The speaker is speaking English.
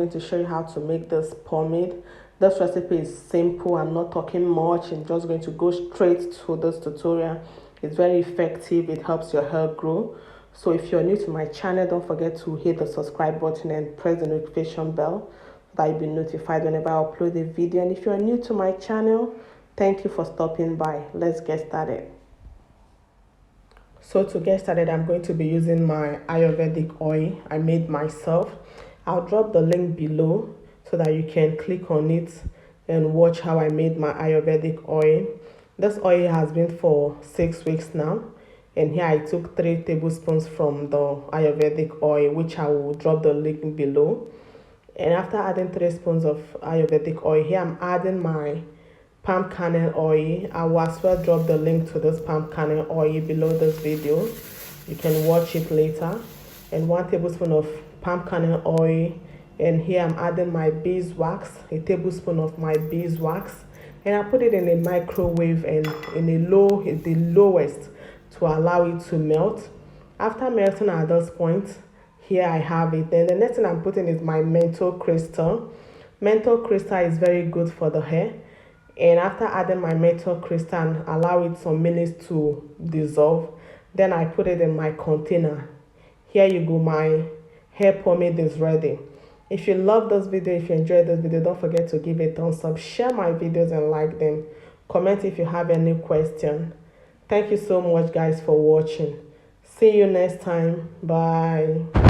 going to show you how to make this pomade. This recipe is simple. I'm not talking much. I'm just going to go straight to this tutorial. It's very effective. It helps your hair grow. So if you're new to my channel, don't forget to hit the subscribe button and press the notification bell so that you'll be notified whenever I upload a video. And if you're new to my channel, thank you for stopping by. Let's get started. So to get started, I'm going to be using my Ayurvedic oil I made myself. I'll drop the link below so that you can click on it and watch how I made my Ayurvedic oil. This oil has been for 6 weeks now, and here I took 3 tablespoons from the Ayurvedic oil, which I will drop the link below. And after adding 3 spoons of Ayurvedic oil, here I'm adding my palm kernel oil. I will as well drop the link to this palm kernel oil below this video. You can watch it later. And 1 tablespoon of palm kernel oil. And here I'm adding my beeswax, a tablespoon of my beeswax. And I put it in a microwave and in the lowest to allow it to melt. After melting at this point, here I have it. Then the next thing I'm putting is my menthol crystal. Menthol crystal is very good for the hair. And after adding my menthol crystal and allow it some minutes to dissolve, then I put it in my container. Here you go, my hair pomade is ready. If you love this video, if you enjoyed this video, don't forget to give a thumbs up, share my videos and like them. Comment if you have any question. Thank you so much guys for watching. See you next time. Bye.